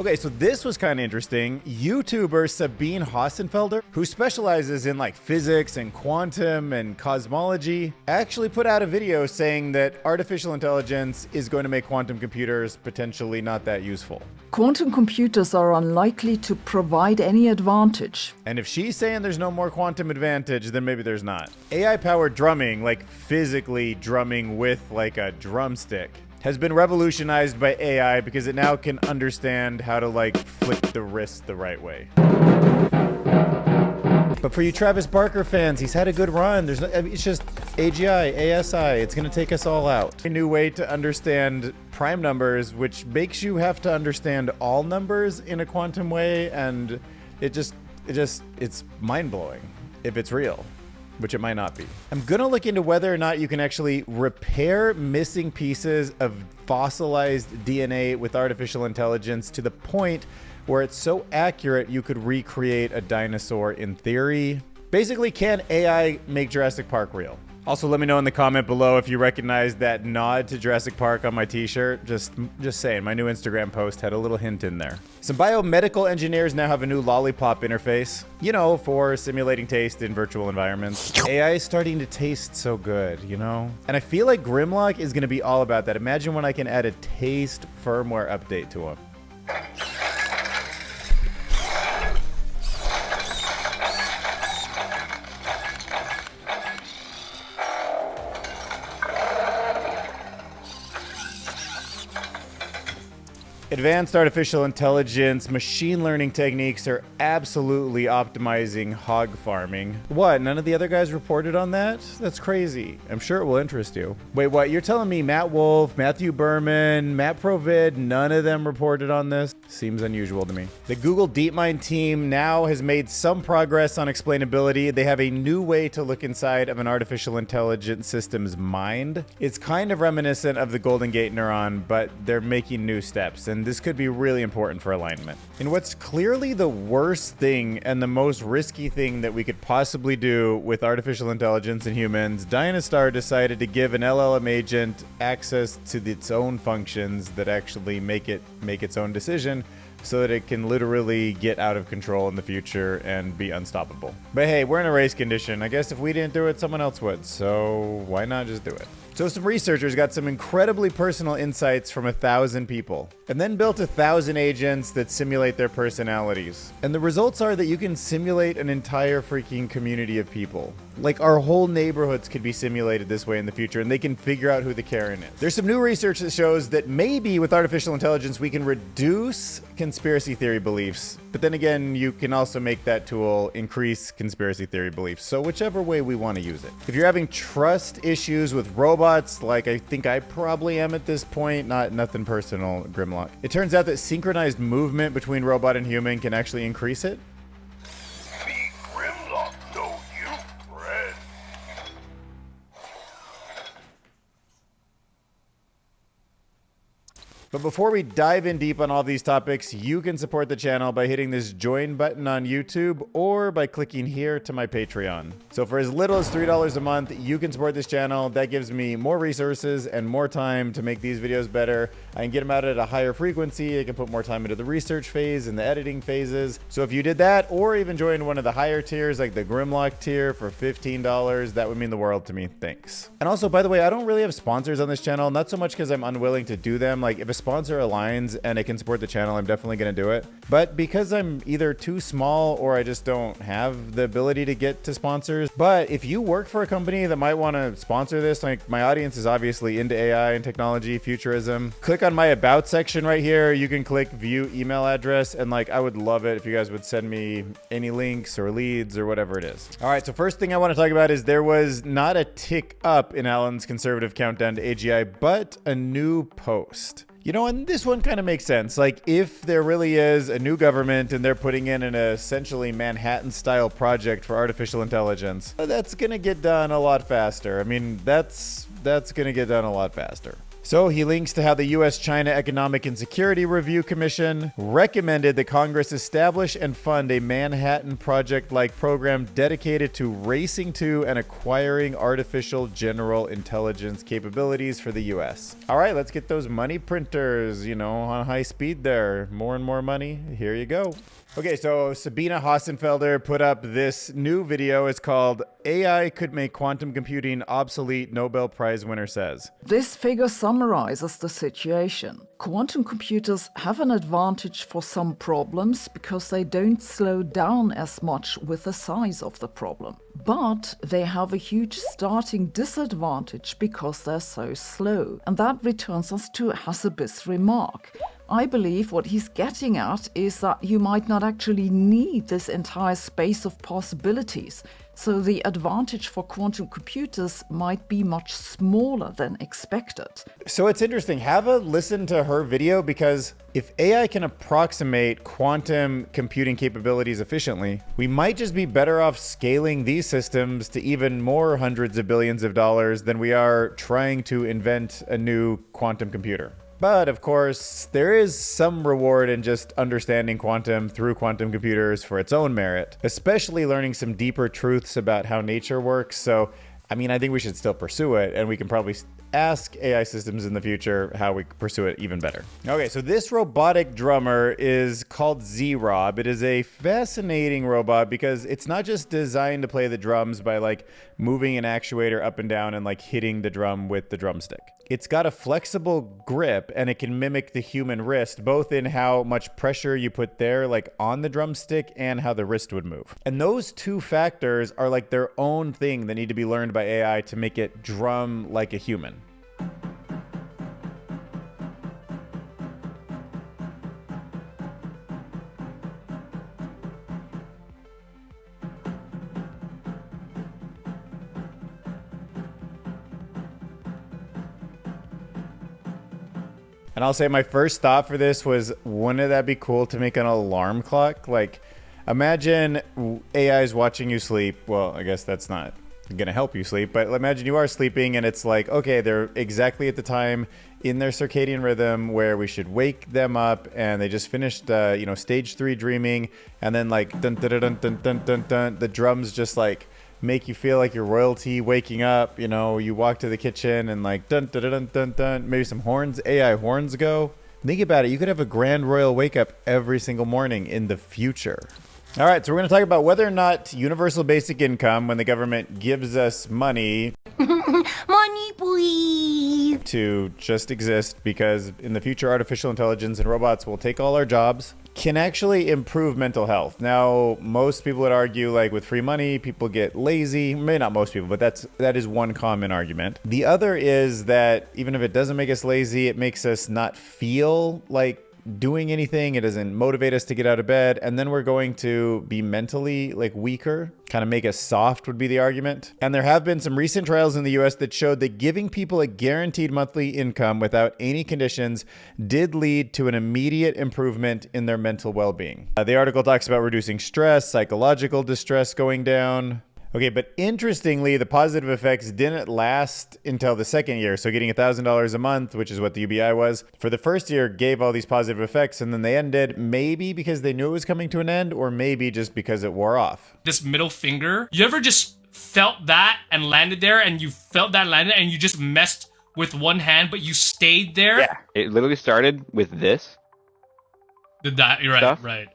Okay, so this was kind of interesting. YouTuber Sabine Hossenfelder, who specializes in like physics and quantum and cosmology, actually put out a video saying that artificial intelligence is going to make quantum computers potentially not that useful. Quantum computers are unlikely to provide any advantage. And if she's saying there's no more quantum advantage, then maybe there's not. AI-powered drumming, like physically drumming with like a drumstick, has been revolutionized by AI because it now can understand how to like flick the wrist the right way. But for you Travis Barker fans, he's had a good run. There's no, it's just AGI, ASI, it's gonna take us all out. A new way to understand prime numbers, which makes you have to understand all numbers in a quantum way, and it's mind-blowing if it's real, which it might not be. I'm gonna look into whether or not you can actually repair missing pieces of fossilized DNA with artificial intelligence to the point where it's so accurate you could recreate a dinosaur in theory. Basically, can AI make Jurassic Park real? Also, let me know in the comment below if you recognize that nod to Jurassic Park on my t-shirt. Just saying, my new Instagram post had a little hint in there. Some biomedical engineers now have a new lollipop interface, you know, for simulating taste in virtual environments. AI is starting to taste so good, you know? And I feel like Grimlock is gonna be all about that. Imagine when I can add a taste firmware update to him. Advanced artificial intelligence, machine learning techniques are absolutely optimizing hog farming. What, none of the other guys reported on that? That's crazy. I'm sure it will interest you. Wait, what? You're telling me Matt Wolf, Matthew Berman, Matt Provid, none of them reported on this? Seems unusual to me. The Google DeepMind team now has made some progress on explainability. They have a new way to look inside of an artificial intelligence system's mind. It's kind of reminiscent of the Golden Gate neuron, but they're making new steps, and this could be really important for alignment. And what's clearly the worst thing and the most risky thing that we could possibly do with artificial intelligence and humans, DynaSaur decided to give an LLM agent access to its own functions that actually make its own decision, so that it can literally get out of control in the future and be unstoppable. But hey, we're in a race condition. I guess if we didn't do it, someone else would. So why not just do it? So some researchers got some incredibly personal insights from 1,000 people, and then built 1,000 agents that simulate their personalities. And the results are that you can simulate an entire freaking community of people. Like our whole neighborhoods could be simulated this way in the future, and they can figure out who the Karen is. There's some new research that shows that maybe with artificial intelligence, we can reduce conspiracy theory beliefs. But then again, you can also make that tool increase conspiracy theory beliefs. So whichever way we want to use it. If you're having trust issues with robots, like I think I probably am at this point, nothing personal, Grimlock. It turns out that synchronized movement between robot and human can actually increase it. But before we dive in deep on all these topics, you can support the channel by hitting this join button on YouTube or by clicking here to my Patreon. So for as little as $3 a month, you can support this channel. That gives me more resources and more time to make these videos better. I can get them out at a higher frequency. I can put more time into the research phase and the editing phases. So if you did that, or even joined one of the higher tiers, like the Grimlock tier for $15, that would mean the world to me. Thanks. And also, by the way, I don't really have sponsors on this channel, not so much because I'm unwilling to do them. Like if a sponsor aligns and it can support the channel, I'm definitely going to do it. But because I'm either too small or I just don't have the ability to get to sponsors. But if you work for a company that might want to sponsor this, like my audience is obviously into AI and technology, futurism, click on my about section right here. You can click view email address, and like I would love it if you guys would send me any links or leads or whatever it is. All right, so first thing I want to talk about is there was not a tick up in Alan's conservative countdown to AGI, but a new post. You know, and this one kind of makes sense. Like, if there really is a new government and they're putting in an essentially Manhattan-style project for artificial intelligence, that's going to get done a lot faster. I mean, that's going to get done a lot faster. So he links to how the U.S.-China Economic and Security Review Commission recommended that Congress establish and fund a Manhattan Project-like program dedicated to racing to and acquiring artificial general intelligence capabilities for the U.S. All right, let's get those money printers, on high speed there. More and more money. Here you go. Okay, so Sabina Hassenfelder put up this new video. It's called AI Could Make Quantum Computing Obsolete, Nobel Prize Winner Says. This figure summarizes the situation. Quantum computers have an advantage for some problems because they don't slow down as much with the size of the problem. But they have a huge starting disadvantage because they're so slow. And that returns us to Hassebis' remark. I believe what he's getting at is that you might not actually need this entire space of possibilities. So the advantage for quantum computers might be much smaller than expected. So it's interesting. Have a listen to her video, because if AI can approximate quantum computing capabilities efficiently, we might just be better off scaling these systems to even more hundreds of billions of dollars than we are trying to invent a new quantum computer. But of course, there is some reward in just understanding quantum through quantum computers for its own merit, especially learning some deeper truths about how nature works. So, I think we should still pursue it, and we can probably ask AI systems in the future how we pursue it even better. Okay, so this robotic drummer is called Z-Rob. It is a fascinating robot because it's not just designed to play the drums by moving an actuator up and down and hitting the drum with the drumstick. It's got a flexible grip, and it can mimic the human wrist, both in how much pressure you put there, on the drumstick, and how the wrist would move. And those two factors are their own thing that need to be learned by AI to make it drum like a human. And I'll say my first thought for this was, wouldn't that be cool to make an alarm clock? Imagine AI is watching you sleep. Well, I guess that's not going to help you sleep, but imagine you are sleeping and it's okay, they're exactly at the time in their circadian rhythm where we should wake them up, and they just finished, stage 3 dreaming, and then dun dun dun dun dun dun dun, the drums just make you feel like you're royalty waking up. You walk to the kitchen and dun dun dun dun dun, maybe some horns, AI horns go. Think about it. You could have a grand royal wake up every single morning in the future. All right, so we're going to talk about whether or not universal basic income, when the government gives us money, money please, to just exist because in the future artificial intelligence and robots will take all our jobs, can actually improve mental health. Now, most people would argue with free money, people get lazy. Maybe not most people, but that is one common argument. The other is that even if it doesn't make us lazy, it makes us not feel like doing anything. It doesn't motivate us to get out of bed, and then we're going to be mentally weaker, kind of make us soft would be the argument. And there have been some recent trials in the US that showed that giving people a guaranteed monthly income without any conditions did lead to an immediate improvement in their mental well-being. The article talks about reducing stress, psychological distress going down. Okay, but interestingly, the positive effects didn't last until the second year. So getting $1,000 a month, which is what the UBI was, for the first year gave all these positive effects, and then they ended, maybe because they knew it was coming to an end, or maybe just because it wore off. This middle finger, you ever just felt that and landed there, and you felt that landed and you just messed with one hand, but you stayed there? Yeah, it literally started with this. You're right, stuff. Right.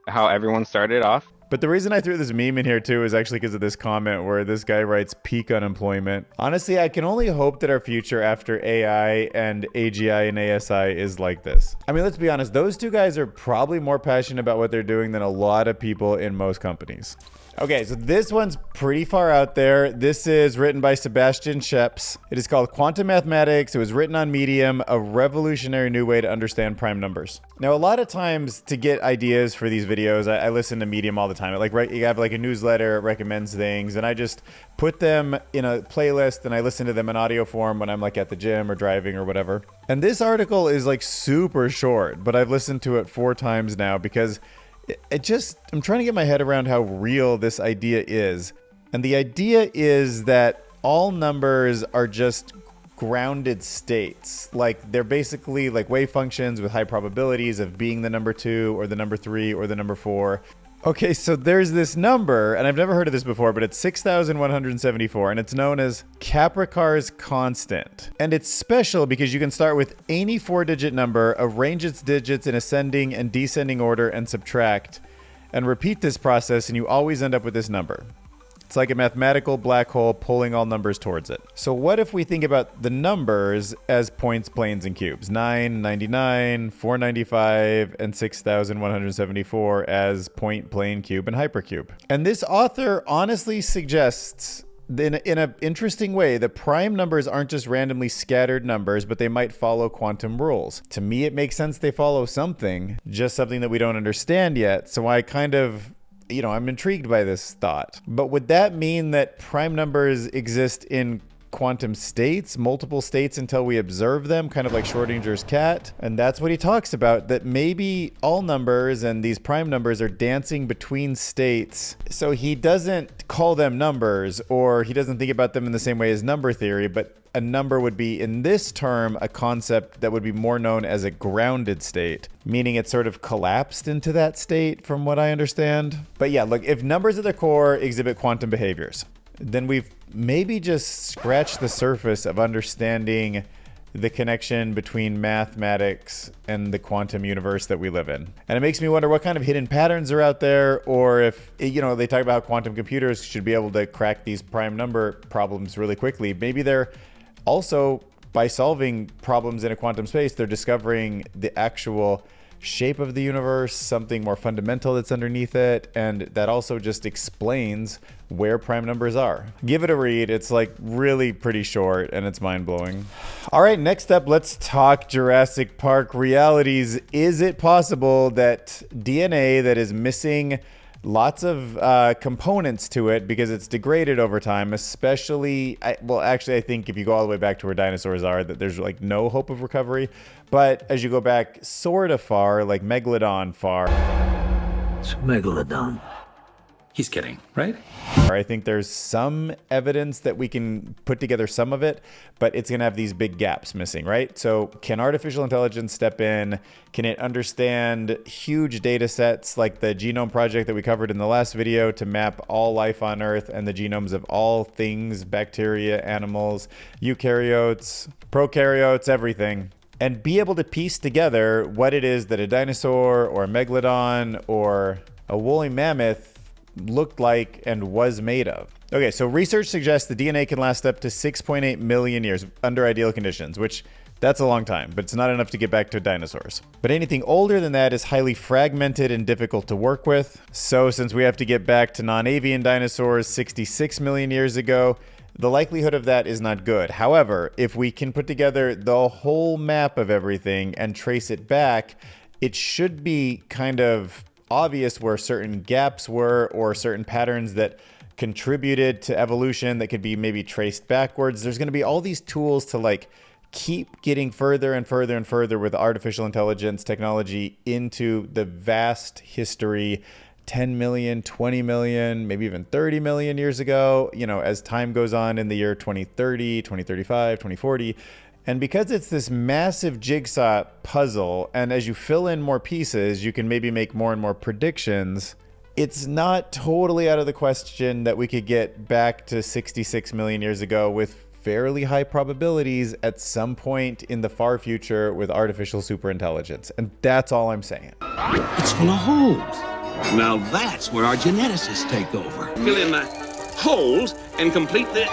How everyone started off. But the reason I threw this meme in here too is actually because of this comment where this guy writes peak unemployment. Honestly, I can only hope that our future after AI and AGI and ASI is like this. Let's be honest, those two guys are probably more passionate about what they're doing than a lot of people in most companies. Okay, so this one's pretty far out there. This is written by Sebastian Scheps. It is called Quantum Mathematics. It was written on Medium, a revolutionary new way to understand prime numbers. Now, a lot of times to get ideas for these videos, I listen to Medium all the time. You have a newsletter, it recommends things, and I just put them in a playlist and I listen to them in audio form when I'm at the gym or driving or whatever. And this article is super short, but I've listened to it 4 times now because I'm trying to get my head around how real this idea is. And the idea is that all numbers are just grounded states. Like they're basically like wave functions with high probabilities of being the number 2 or the number 3 or the number 4. Okay, so there's this number, and I've never heard of this before, but it's 6,174, and it's known as Capricar's constant. And it's special because you can start with any 4-digit number, arrange its digits in ascending and descending order, and subtract, and repeat this process, and you always end up with this number. It's like a mathematical black hole pulling all numbers towards it. So what if we think about the numbers as points, planes, and cubes? 9, 99, 495, and 6,174 as point, plane, cube, and hypercube. And this author honestly suggests in an interesting way that prime numbers aren't just randomly scattered numbers, but they might follow quantum rules. To me, it makes sense they follow something, just something that we don't understand yet. So I kind of... I'm intrigued by this thought. But would that mean that prime numbers exist in quantum states, multiple states until we observe them, kind of like Schrodinger's cat? And that's what he talks about, that maybe all numbers and these prime numbers are dancing between states. So he doesn't call them numbers, or he doesn't think about them in the same way as number theory, but a number would be, in this term, a concept that would be more known as a grounded state, meaning it sort of collapsed into that state from what I understand. But yeah, look, if numbers at their core exhibit quantum behaviors, then we've maybe just scratched the surface of understanding the connection between mathematics and the quantum universe that we live in. And it makes me wonder what kind of hidden patterns are out there, or if, they talk about how quantum computers should be able to crack these prime number problems really quickly. Maybe they're also, by solving problems in a quantum space, they're discovering the actual shape of the universe, something more fundamental that's underneath it, and that also just explains where prime numbers are. Give it a read. It's like really pretty short and it's mind-blowing. All right, next up, let's talk Jurassic Park realities. Is it possible that DNA that is missing lots of components to it because it's degraded over time, especially, I think if you go all the way back to where dinosaurs are, that there's like no hope of recovery. But as you go back sort of far, like Megalodon far. It's Megalodon. He's kidding, right? I think there's some evidence that we can put together some of it, but it's going to have these big gaps missing, right? So can artificial intelligence step in? Can it understand huge data sets like the genome project that we covered in the last video to map all life on Earth and the genomes of all things, bacteria, animals, eukaryotes, prokaryotes, everything, and be able to piece together what it is that a dinosaur or a megalodon or a woolly mammoth looked like and was made of? Okay, so research suggests the DNA can last up to 6.8 million years under ideal conditions, which that's a long time, but it's not enough to get back to dinosaurs. But anything older than that is highly fragmented and difficult to work with. So since we have to get back to non-avian dinosaurs 66 million years ago, the likelihood of that is not good. However, if we can put together the whole map of everything and trace it back, it should be kind of obvious where certain gaps were or certain patterns that contributed to evolution that could be maybe traced backwards. There's going to be all these tools to like keep getting further and further and further with artificial intelligence technology into the vast history, 10 million, 20 million, maybe even 30 million years ago, as time goes on in the year 2030, 2035, 2040. And because it's this massive jigsaw puzzle, and as you fill in more pieces, you can maybe make more and more predictions, it's not totally out of the question that we could get back to 66 million years ago with fairly high probabilities at some point in the far future with artificial superintelligence. And that's all I'm saying. It's full of holes. Now that's where our geneticists take over. Fill in the holes and complete the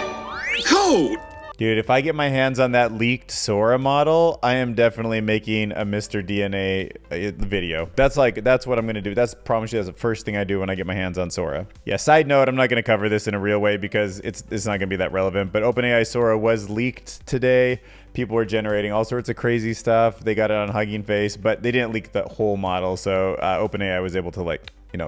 code. Dude, if I get my hands on that leaked Sora model, I am definitely making a Mr. DNA video. That's what I'm going to do. That's promise you that's the first thing I do when I get my hands on Sora. Yeah, side note, I'm not going to cover this in a real way because it's not going to be that relevant, but OpenAI Sora was leaked today. People were generating all sorts of crazy stuff. They got it on Hugging Face, but they didn't leak the whole model, so OpenAI was able to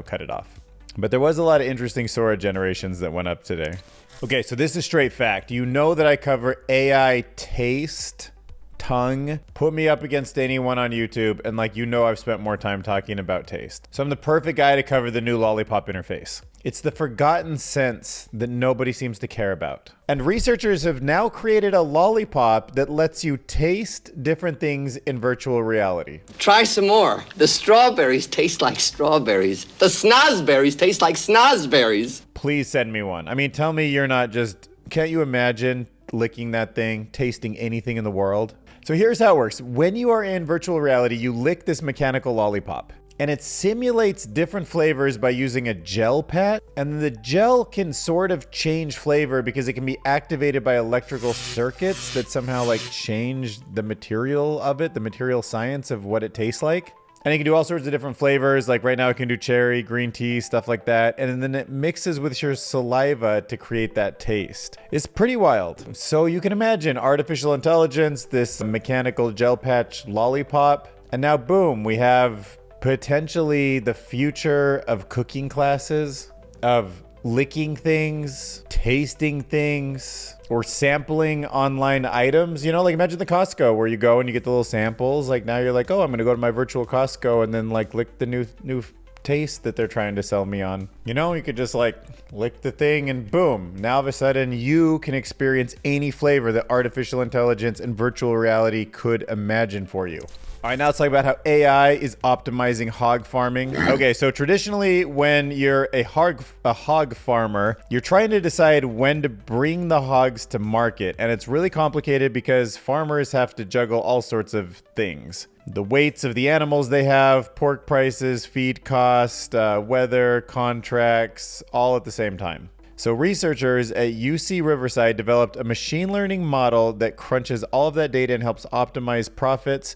cut it off. But there was a lot of interesting Sora generations that went up today. Okay, so this is straight fact. You know that I cover AI taste, tongue. Put me up against anyone on YouTube, and I've spent more time talking about taste. So I'm the perfect guy to cover the new lollipop interface. It's the forgotten sense that nobody seems to care about. And researchers have now created a lollipop that lets you taste different things in virtual reality. Try some more. The strawberries taste like strawberries. The snozberries taste like snozberries. Please send me one. I mean, tell me you're not just... Can't you imagine licking that thing, tasting anything in the world? So here's how it works. When you are in virtual reality, you lick this mechanical lollipop. And it simulates different flavors by using a gel pat. And the gel can sort of change flavor because it can be activated by electrical circuits that somehow like change the material of it, the material science of what it tastes like. And it can do all sorts of different flavors. Like right now it can do cherry, green tea, stuff like that. And then it mixes with your saliva to create that taste. It's pretty wild. So you can imagine artificial intelligence, this mechanical gel patch lollipop. And now boom, we have potentially the future of cooking classes, of licking things, tasting things, or sampling online items. You know, like imagine the Costco where you go and you get the little samples. Like now you're like, oh, I'm gonna go to my virtual Costco and then like lick the new taste that they're trying to sell me on. You know, you could just like lick the thing and boom, now all of a sudden you can experience any flavor that artificial intelligence and virtual reality could imagine for you. All right, now let's talk about how AI is optimizing hog farming. Okay, so traditionally when you're a hog farmer, you're trying to decide when to bring the hogs to market. And it's really complicated because farmers have to juggle all sorts of things. The weights of the animals they have, pork prices, feed cost, weather, contracts, all at the same time. So researchers at UC Riverside developed a machine learning model that crunches all of that data and helps optimize profits.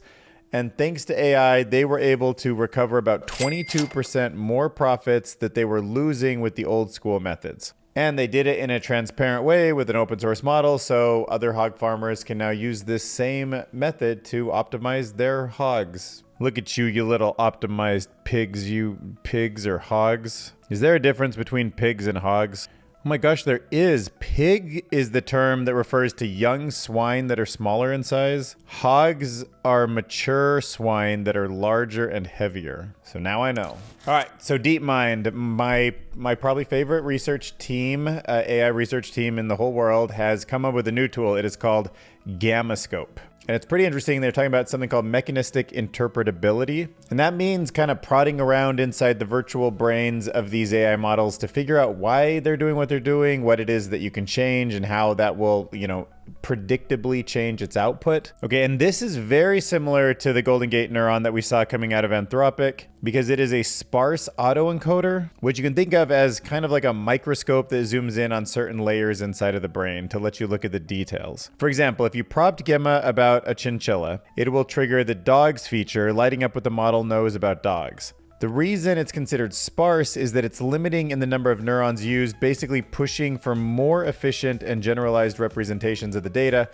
And thanks to AI, they were able to recover about 22% more profits that they were losing with the old school methods. And they did it in a transparent way with an open source model, so other hog farmers can now use this same method to optimize their hogs. Look at you, you little optimized pigs, you pigs or hogs. Is there a difference between pigs and hogs? Oh my gosh, there is. Pig is the term that refers to young swine that are smaller in size. Hogs are mature swine that are larger and heavier. So now I know. All right, so DeepMind, my probably favorite research team, AI research team in the whole world, has come up with a new tool. It is called GammaScope. And it's pretty interesting. They're talking about something called mechanistic interpretability. And that means kind of prodding around inside the virtual brains of these AI models to figure out why they're doing what they're doing, what it is that you can change, and how that will, you know, predictably change its output. Okay, and this is very similar to the Golden Gate neuron that we saw coming out of Anthropic, because it is a sparse autoencoder, which you can think of as kind of like a microscope that zooms in on certain layers inside of the brain to let you look at the details. For example, if you prompt Gemma about a chinchilla, it will trigger the dogs feature, lighting up what the model knows about dogs. The reason it's considered sparse is that it's limiting in the number of neurons used, basically pushing for more efficient and generalized representations of the data.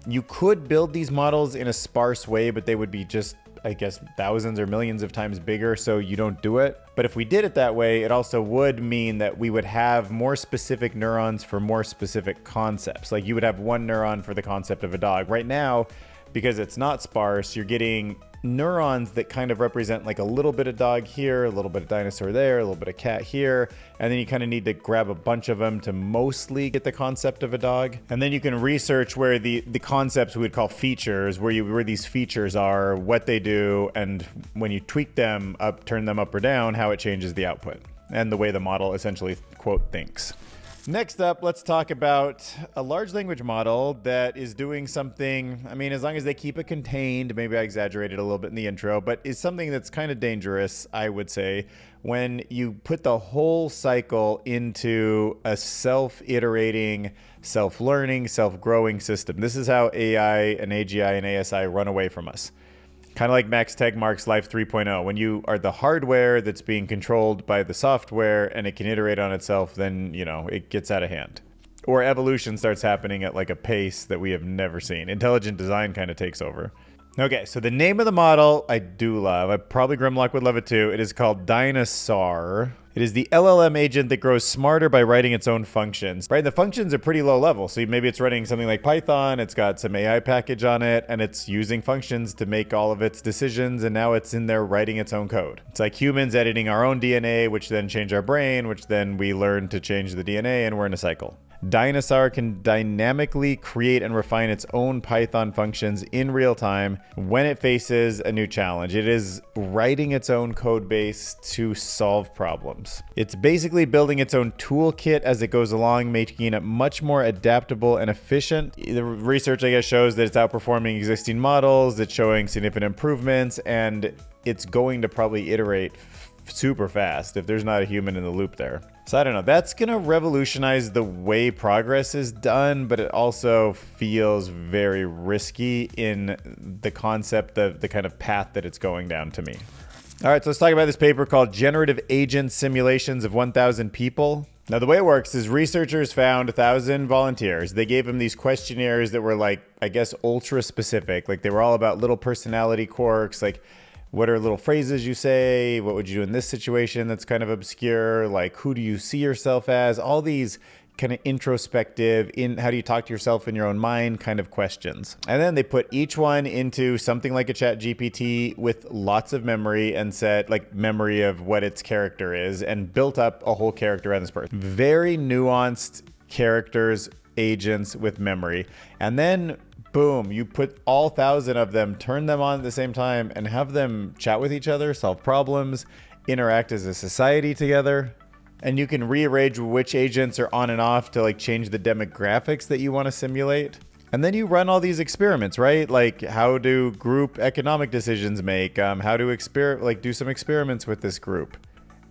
You could build these models in a sparse way, but they would be just, I guess, thousands or millions of times bigger, so you don't do it. But if we did it that way, it also would mean that we would have more specific neurons for more specific concepts. Like you would have one neuron for the concept of a dog. Right now, because it's not sparse, you're getting neurons that kind of represent like a little bit of dog here, a little bit of dinosaur there, a little bit of cat here, and then you kind of need to grab a bunch of them to mostly get the concept of a dog. And then you can research where the concepts we would call features, where these features are, what they do, and when you tweak them up, turn them up or down, how it changes the output and the way the model essentially, quote, thinks. Next up, let's talk about a large language model that is doing something, I mean, as long as they keep it contained, maybe I exaggerated a little bit in the intro, but is something that's kind of dangerous, I would say, when you put the whole cycle into a self-iterating, self-learning, self-growing system. This is how AI and AGI and ASI run away from us. Kind of like Max Tegmark's Life 3.0. When you are the hardware that's being controlled by the software and it can iterate on itself, then, you know, it gets out of hand. Or evolution starts happening at like a pace that we have never seen. Intelligent design kind of takes over. Okay, so the name of the model I do love. Probably Grimlock would love it too. It is called DynaSaur. It is the LLM agent that grows smarter by writing its own functions. Right, the functions are pretty low level. So maybe it's running something like Python, it's got some AI package on it, and it's using functions to make all of its decisions, and now it's in there writing its own code. It's like humans editing our own DNA, which then change our brain, which then we learn to change the DNA, and we're in a cycle. DynaSaur can dynamically create and refine its own Python functions in real time when it faces a new challenge. It is writing its own code base to solve problems. It's basically building its own toolkit as it goes along, making it much more adaptable and efficient. The research, I guess, shows that it's outperforming existing models, it's showing significant improvements, and it's going to probably iterate super fast if there's not a human in the loop there. So I don't know, that's gonna revolutionize the way progress is done, but it also feels very risky in the concept of the kind of path that it's going down to me. All right, so let's talk about this paper called Generative Agent Simulations of 1,000 People. Now, the way it works is researchers found 1,000 volunteers. They gave them these questionnaires that were like, I guess, ultra specific. Like they were all about little personality quirks, like what are little phrases you say? What would you do in this situation that's kind of obscure? Like, who do you see yourself as? All these kind of introspective, how do you talk to yourself in your own mind kind of questions. And then they put each one into something like a chat GPT with lots of memory and said, like, memory of what its character is, and built up a whole character around this person. Very nuanced characters, agents with memory. And then boom, you put all 1,000 of them, turn them on at the same time, and have them chat with each other, solve problems, interact as a society together. And you can rearrange which agents are on and off to like change the demographics that you want to simulate. And then you run all these experiments, right? Like, how do group economic decisions make? How to do some experiments with this group.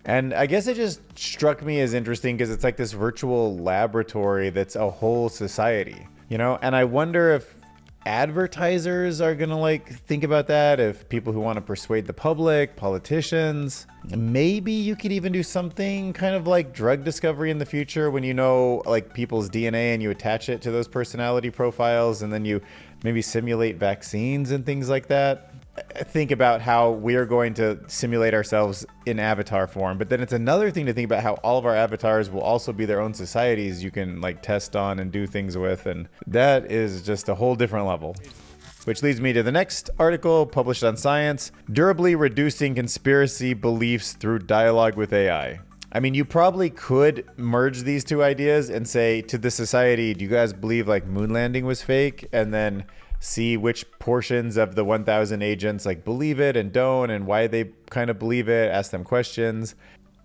And I guess it just struck me as interesting because it's like this virtual laboratory that's a whole society, you know? And I wonder if advertisers are gonna like think about that, if people who want to persuade the public, politicians. Maybe you could even do something kind of like drug discovery in the future when you know like people's DNA and you attach it to those personality profiles, and then you maybe simulate vaccines and things like that. Think about how we are going to simulate ourselves in avatar form, but then it's another thing to think about how all of our avatars will also be their own societies you can like test on and do things with, and that is just a whole different level. Which leads me to the next article published on Science, Durably Reducing Conspiracy Beliefs Through Dialogue with AI. I mean, you probably could merge these two ideas and say to the society, do you guys believe like moon landing was fake? And then see which portions of the 1,000 agents like believe it and don't, and why they kind of believe it, ask them questions,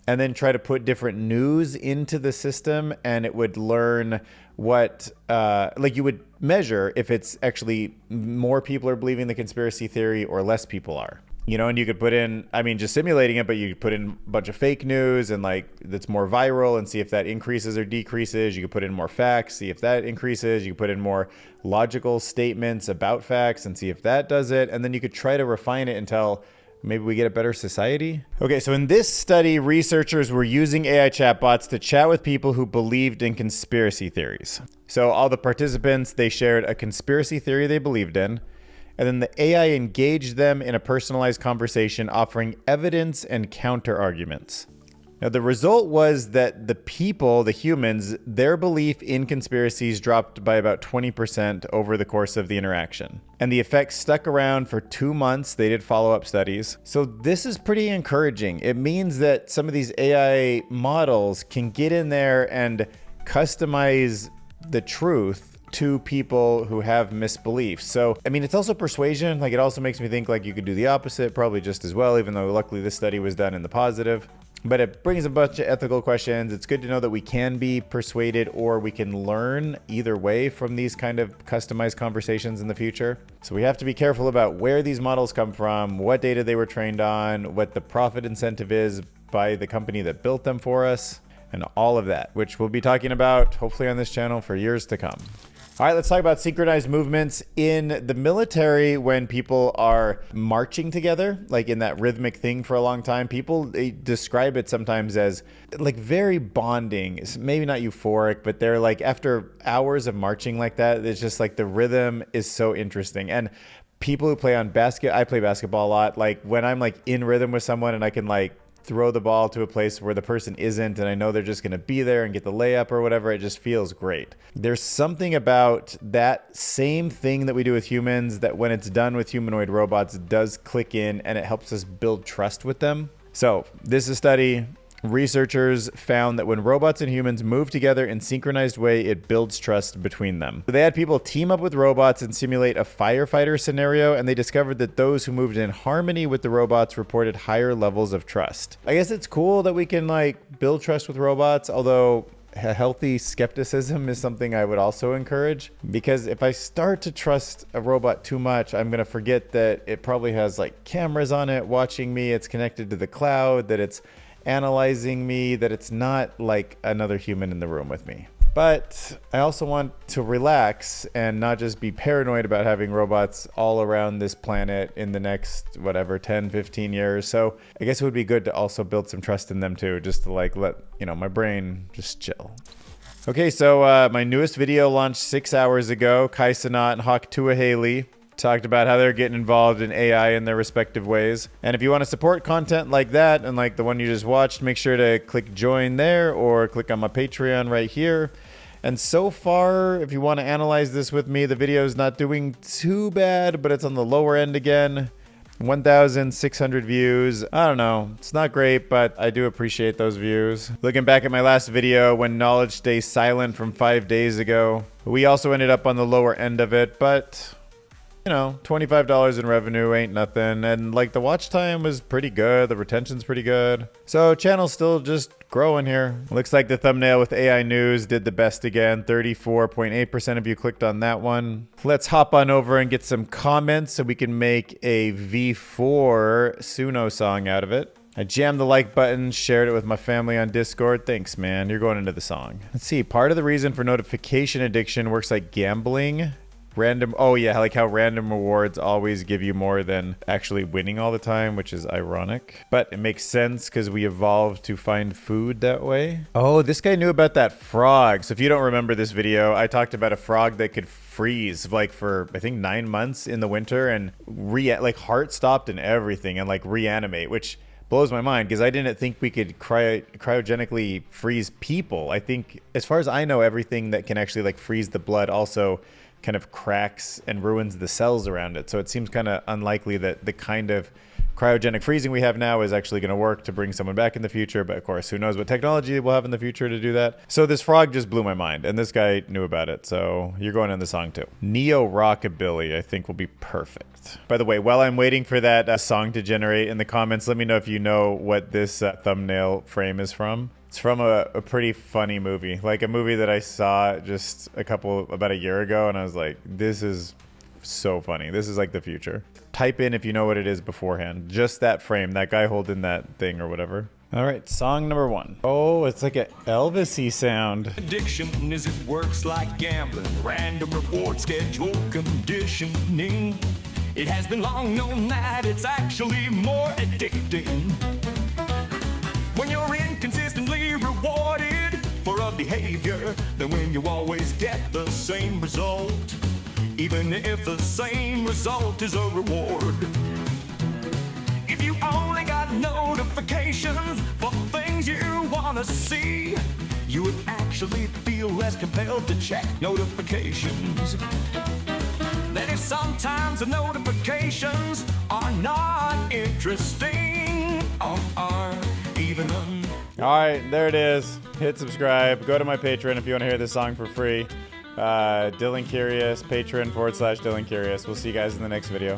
and then try to put different news into the system, and it would learn what, like you would measure if it's actually more people are believing the conspiracy theory or less people are. You know, and you could put in, I mean, just simulating it, but you could put in a bunch of fake news and like that's more viral and see if that increases or decreases. You could put in more facts, see if that increases. You could put in more logical statements about facts and see if that does it. And then you could try to refine it until maybe we get a better society. Okay, so in this study, researchers were using AI chatbots to chat with people who believed in conspiracy theories. So all the participants, they shared a conspiracy theory they believed in. And then the AI engaged them in a personalized conversation, offering evidence and counter arguments. Now, the result was that the people, the humans, their belief in conspiracies dropped by about 20% over the course of the interaction. And the effects stuck around for 2 months. They did follow-up studies. So this is pretty encouraging. It means that some of these AI models can get in there and customize the truth to people who have misbeliefs. So, I mean, it's also persuasion. Like, it also makes me think like you could do the opposite probably just as well, even though luckily this study was done in the positive. But it brings a bunch of ethical questions. It's good to know that we can be persuaded or we can learn either way from these kind of customized conversations in the future. So we have to be careful about where these models come from, what data they were trained on, what the profit incentive is by the company that built them for us, and all of that, which we'll be talking about hopefully on this channel for years to come. All right, let's talk about synchronized movements in the military. When people are marching together, like in that rhythmic thing for a long time, they describe it sometimes as like very bonding. It's maybe not euphoric, but they're like after hours of marching like that, it's just like the rhythm is so interesting. And people who play on I play basketball a lot. Like when I'm like in rhythm with someone and I can like throw the ball to a place where the person isn't and I know they're just going to be there and get the layup or whatever, it just feels great. There's something about that same thing that we do with humans that when it's done with humanoid robots does click in and it helps us build trust with them. So this is a study. Researchers found that when robots and humans move together in synchronized way, it builds trust between them. So they had people team up with robots and simulate a firefighter scenario, and they discovered that those who moved in harmony with the robots reported higher levels of trust. I guess it's cool that we can like build trust with robots, although a healthy skepticism is something I would also encourage, because if I start to trust a robot too much, I'm going to forget that it probably has like cameras on it watching me, it's connected to the cloud, that it's analyzing me, that it's not like another human in the room with me. But I also want to relax and not just be paranoid about having robots all around this planet in the next, whatever, 10, 15 years. So I guess it would be good to also build some trust in them too, just to like let, you know, my brain just chill. Okay, so my newest video launched 6 hours ago. Kai Cenat and Hawk Tua Haley talked about how they're getting involved in AI in their respective ways. And if you want to support content like that and like the one you just watched, make sure to click join there or click on my Patreon right here. And so far, if you want to analyze this with me, the video is not doing too bad, but it's on the lower end again. 1,600 views. I don't know. It's not great, but I do appreciate those views. Looking back at my last video, when knowledge stays silent from 5 days ago, we also ended up on the lower end of it, but you know, $25 in revenue ain't nothing. And like the watch time was pretty good. The retention's pretty good. So channel's still just growing here. Looks like the thumbnail with AI news did the best again. 34.8% of you clicked on that one. Let's hop on over and get some comments so we can make a V4 Suno song out of it. I jammed the like button, shared it with my family on Discord. Thanks, man. You're going into the song. Let's see. Part of the reason for notification addiction works like gambling. Oh yeah, like how random rewards always give you more than actually winning all the time, which is ironic. But it makes sense because we evolved to find food that way. Oh, this guy knew about that frog. So if you don't remember this video, I talked about a frog that could freeze like for, I think, 9 months in the winter and like heart stopped and everything and like reanimate, which blows my mind because I didn't think we could cryogenically freeze people. I think, as far as I know, everything that can actually like freeze the blood also kind of cracks and ruins the cells around it. So it seems kind of unlikely that the kind of cryogenic freezing we have now is actually going to work to bring someone back in the future. But of course, who knows what technology we'll have in the future to do that. So this frog just blew my mind, and this guy knew about it. So you're going in the song too. Neo Rockabilly, I think, will be perfect. By the way, while I'm waiting for that song to generate in the comments, let me know if you know what this thumbnail frame is from. It's from a pretty funny movie, like a movie that I saw just about a year ago, and I was like, this is so funny. This is like the future. Type in if you know what it is beforehand. Just that frame, that guy holding that thing or whatever. All right, song number 1. Oh, it's like an Elvis-y sound. Addiction is it works like gambling, random reward schedule conditioning. It has been long known that it's actually more addicting when you're inconsistently rewarded for a behavior than when you always get the same result, even if the same result is a reward. If you only got notifications for things you want to see, you would actually feel less compelled to check notifications. Then if sometimes the notifications are not interesting or are even all right, there it is. Hit subscribe. Go to my Patreon if you want to hear this song for free. Dylan Curious, Patreon /Dylan Curious. We'll see you guys in the next video.